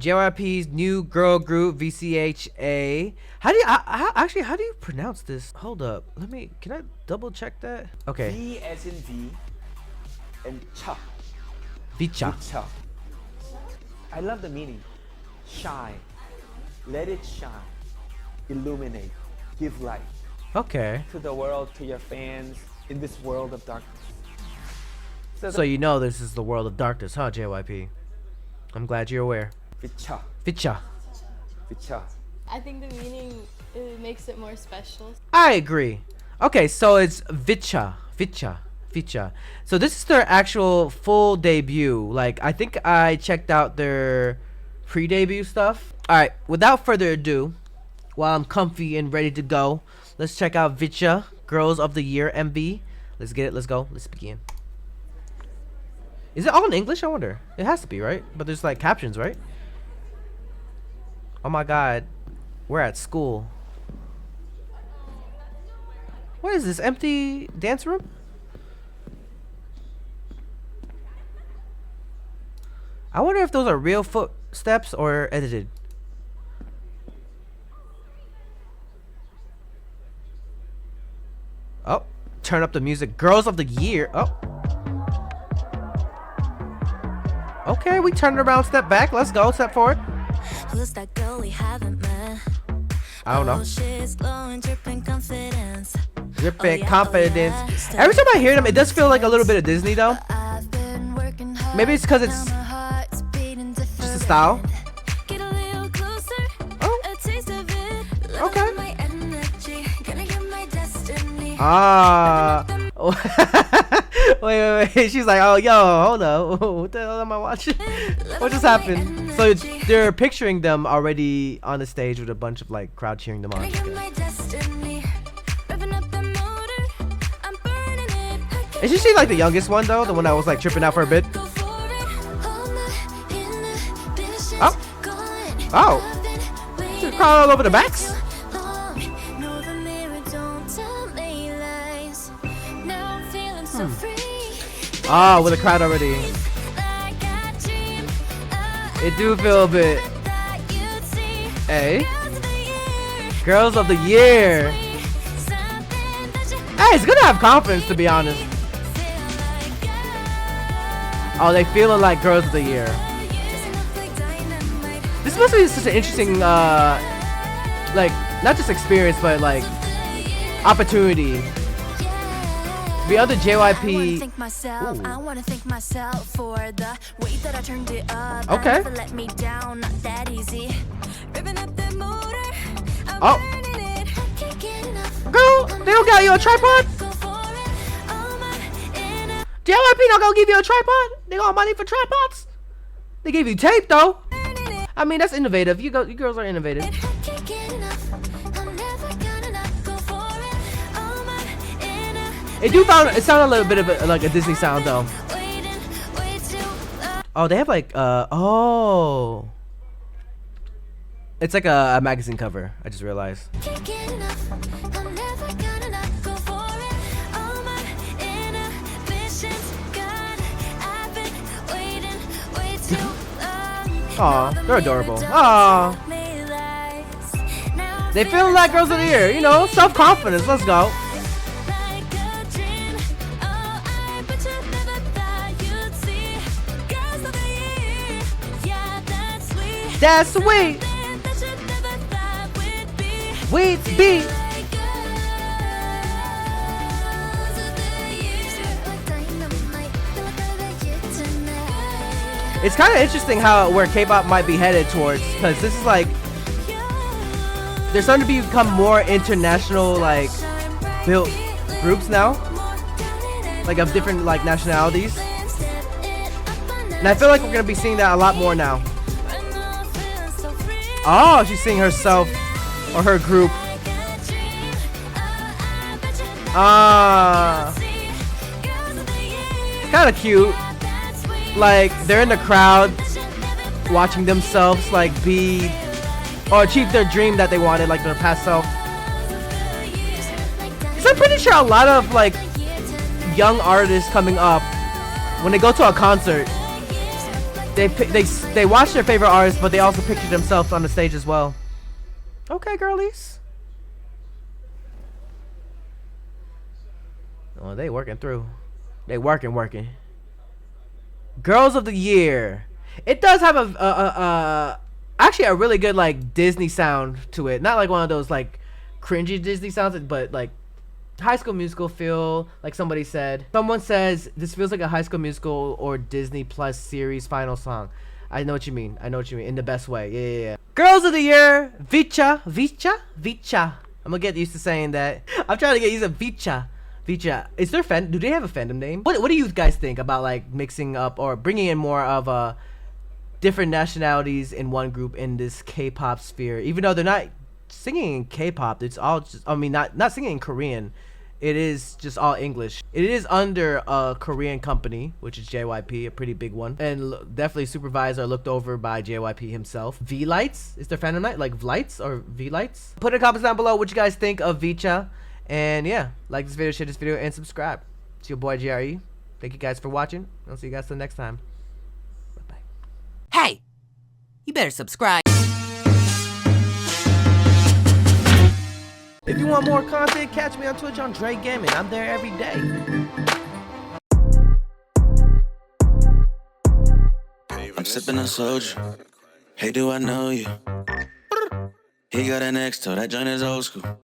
JYP's new girl group VCHA. How do you how do you pronounce this? Hold up, can I double check that? Okay. V as in V and cha. VCHA. VCHA. I love the meaning. Shine. Let it shine. Illuminate. Give light. Okay. To the world, to your fans in this world of darkness. So you know this is the world of darkness, huh, JYP? I'm glad you're aware. VCHA. VCHA. VCHA. I think the meaning makes it more special. I agree. Okay, so it's VCHA. VCHA. So this is their actual full debut. Like, I think I checked out their pre-debut stuff. Alright, without further ado, while I'm comfy and ready to go, let's check out VCHA Girls of the Year MV. Let's get it, let's go, let's begin. Is it all in English? I wonder. It has to be, right? But there's like captions, right? Oh my god. We're at school. What is this? Empty dance room? I wonder if those are real footsteps or edited. Oh, turn up the music. Girls of the Year. Oh. Okay, we turned around, step back. Let's go, step forward. Who's that girl we haven't met? I don't know. She's glowing, dripping confidence. Dripping confidence. Every time I hear them, it does feel like a little bit of Disney, though. Maybe it's because it's just a style. Oh. Okay. Ah. Wait. She's like, oh, yo, hold up. What the hell am I watching? What just happened? So they're picturing them already on the stage with a bunch of like crowd cheering them on. Isn't she like the youngest one though? The one that was like tripping out for a bit? Oh. She's crawling all over the backs? Ah, with a crowd already. It do feel a bit. Hey. Girls of the Year. Hey, it's good to have confidence, to be honest. Oh, they feeling like Girls of the Year. This must be such an interesting, like, not just experience, but like, opportunity. Be under JYP. I wanna thank myself for the way that I turned it up. Okay. Never let me down, not that easy. Oh. Girl, they don't got you a tripod? JYP not gonna give you a tripod? They got money for tripods? They gave you tape though. I mean, that's innovative. You girls are innovative. It sounded a little bit of like a Disney sound though. Oh, they have like oh, it's like a magazine cover. I just realized. Aw, they're adorable. Aw, they feel like Girls of the Year. You know, self-confidence. Let's go. That's sweet. With B. It's kind of interesting where K-pop might be headed towards, because this is like they're starting to become more international, like built groups now, like of different like nationalities, and I feel like we're gonna be seeing that a lot more now. Oh, she's seeing herself or her group. Kind of cute. Like they're in the crowd watching themselves like be or achieve their dream that they wanted, like their past self. So I'm pretty sure a lot of like young artists coming up, when they go to a concert, they watch their favorite artists, but they also picture themselves on the stage as well. Okay, girlies. Oh, they working through. They working. Girls of the Year. It does have actually a really good like Disney sound to it. Not like one of those like cringy Disney sounds, but like High School Musical feel, like somebody said. Someone says this feels like a High School Musical or Disney Plus series final song. I know what you mean. In the best way. Yeah. Girls of the Year, VCHA. I'm gonna get used to saying that. I'm trying to get used to VCHA. Is there do they have a fandom name? What do you guys think about like mixing up or bringing in more of different nationalities in one group in this K-pop sphere? Even though they're not singing in K-pop, it's all just, I mean, not singing in Korean. It is just all English. It is under a Korean company, which is JYP, a pretty big one, and definitely supervised or looked over by JYP himself. V-Lights, is there fandom night like V-Lights or V-Lights? Put in the comments down below what you guys think of VCHA, and yeah, like this video, share this video, and subscribe. It's your boy JRE. Thank you guys for watching. I'll see you guys till next time. Bye bye. Hey, you better subscribe. If you want more content, catch me on Twitch on Jrekml. I'm there every day. I'm sipping on soju. Hey, do I know you? He got an ex, so that joint is old school.